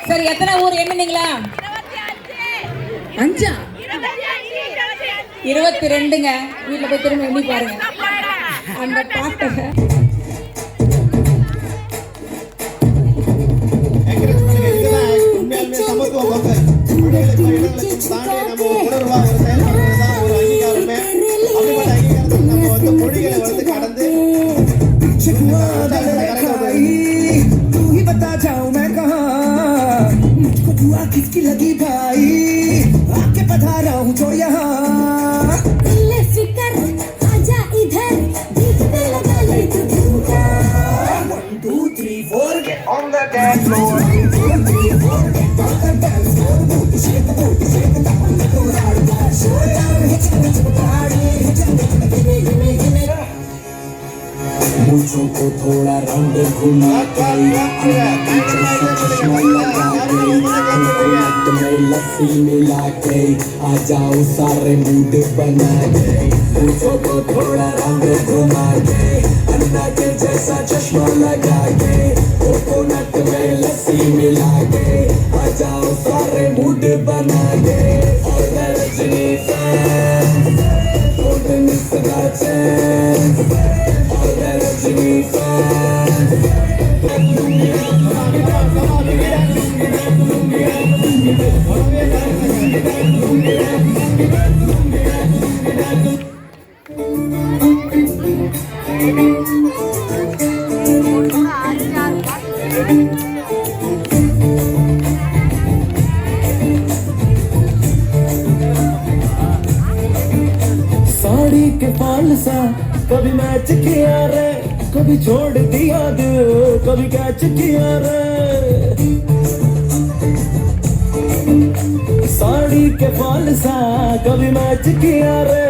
சரி, எத்தனை ஊர் எண்ணுனீங்களா? 5 22ங்க. வீட்டுல போய் திரும்ப எண்ணி பாருங்க அந்த பாட்டை. किसकी लगी भाई आके पधारा हूँ जो यहाँ फिकर आजा इधर देखने लगा ले तू झूठा 1 2 3 4 get on the dance floor 1 2 3 4 get on the dance floor booty shake tappan the kurada show down hit the party मुझको को थोड़ा राउंड घुमा गई चश्मा लगा गई तुम्हें लस्सी मिला गई आ जाओ सारे मूड बना गई मुझको थोड़ा राउंड घुमा गई अन्ना के जैसा चश्मा लगा गई कोकोनट में लस्सी मिला गई आ जाओ सारे मूड बना गई और Rajni fan golden is the chance sari के फाल सा कभी मैच किया रे कभी छोड़ दिया दिल कभी कैच किया रे साड़ी के फाल सा कभी मैच किया रे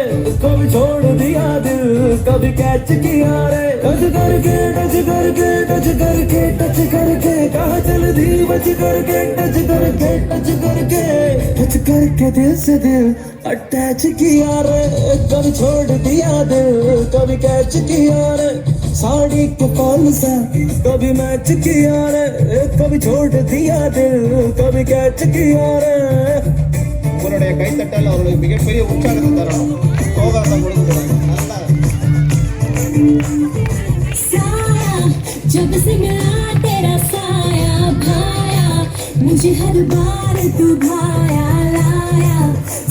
कभी छोड़ दिया दिल कभी कैच किया रे टच करके टच करके टच करके टच करके कहाँ चल दी बच करके टच करके टच करके टच करके दिल से दिल अटैच किया रे कभी छोड़ दिया दिल कभी कैच किया रे साड़ी के फॉल सा कभी मैच किया रे कभी छोड़ दिया दिल कभी कैच किया रे உங்களுடைய கைத்தட்டல் அவர்களுக்கு மிகப்பெரிய உற்சாகத்தை தரணும். சோகத்தை கொடுக்கக்கூடாது. நல்லா साया जब से मिला तेरा साया भाया मुझे हर बार तू भाया लाया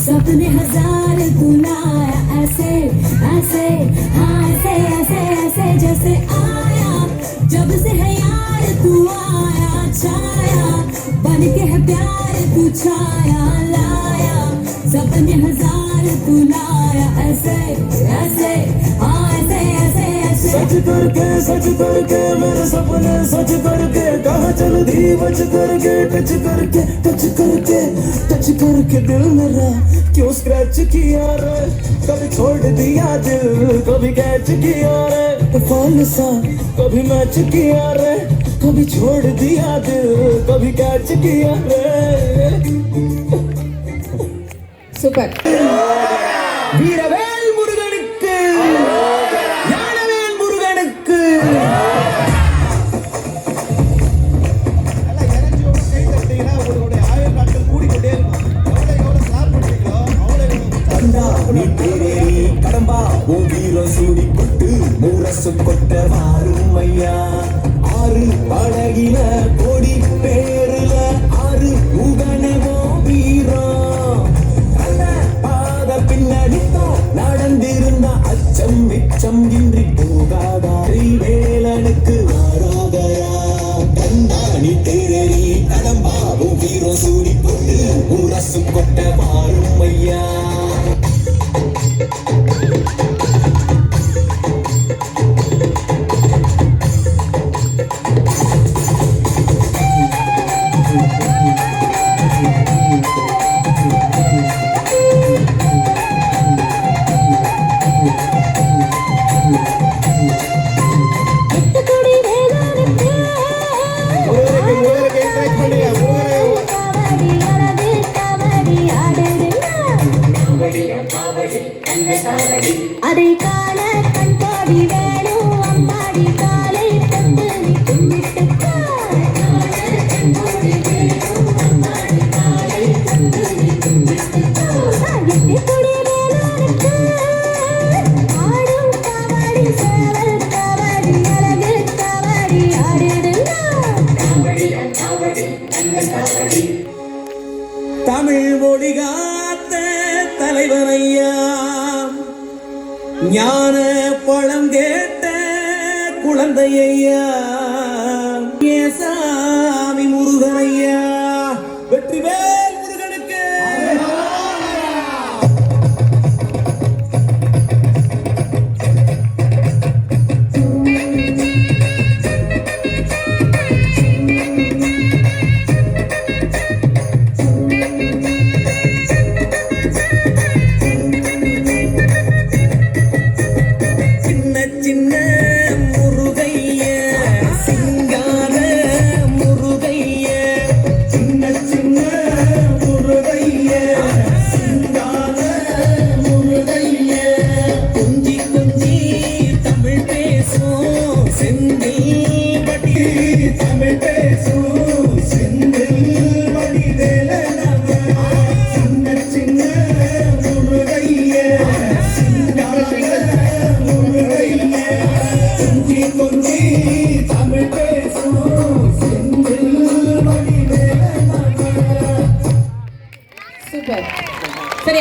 सपने हजार तू लाया ऐसे ऐसे हाँ ऐसे ऐसे ऐसे जैसे आया जब से है यार तू आया छाया बन के है प्यार तू छाया लाया सपने हजार तू लाया ऐसे ऐसे हाँ ऐसे ऐसे ऐसे सच करके मेरे सपने सच करके कहाँ चल दी बच करके टच करके दिल मेरा क्यों स्क्रैच किया रे कभी छोड़ दिया दिल कभी कैच किया रे फॉल सा कभी मैच किया रे कभी छोड़ दिया दिल कभी कैच किया रे சூப்பர். வீரவேல் முருகனுக்கு ஞானவேல் முருகனுக்கு நல்லா எனர்ஜியோட கை தட்டிங்கன்னா உங்களுடைய ஆயுள் நாட்கள் கூடிக்கொண்டே இருக்கும். எவ்வளோ ஸ்டார் பண்ணுறீங்களோ அவ்வளோ கண்டா நீ தேரேரி கடம்பா ஓ வீரம் சூடி கொட்டு மூரசு கொட்ட வாரும் ஐயா ஆறு படகில கோடி பேருல ஆறு உகனவோ வீரம் நல்ல பாத பின்னடித்தோம் நடந்திருந்த அச்சம் மிச்சம் இன்றி போகாதாரி வேலனுக்கு ஆராதரா கண்டா நீ தேரேரி கடம்பா ஓ வீரம் சூடி கொட்டு மூரசு கொட்ட வாரும் ஐயா எட்டுக்குடி வேலனுக்கு முருகருக்கு இன்ட்ராக்ட் பண்ணுங்க. முருகரை காவடி அழகு காவடி ஆடுதுன்னா அதை காண கண் கோடி வேணும் அம்மாடி காலை தொட்டு நீ கும்பிட்டு எட்டுக்குடி வேலனுக்கு ஆடும் காவடி சேவல் காவடி அழகு காவடி ஆடுதுன்னா தமிழ் மொழி காத்த தலைவனையா ஞான பழம் கேட்ட குழந்தையா சாமி முருகனையா வெற்றிவேல் முருகனுக்கு சின்ன சின்ன முருகைய சிங்கார முருகைய சின்ன சின்ன முருகைய சிங்கார முருகைய கொஞ்சி கொஞ்சி தமிழ் பேசும் செந்தில் படி தமிழ் பேசும் செந்தில் படி வேலனவ சின்ன சின்ன முருகைய சிங்கார கொஞ்சி கொஞ்சி தமிழ் பேசும் செந்தில் மணி வேலனவ சூப்பர். சரி,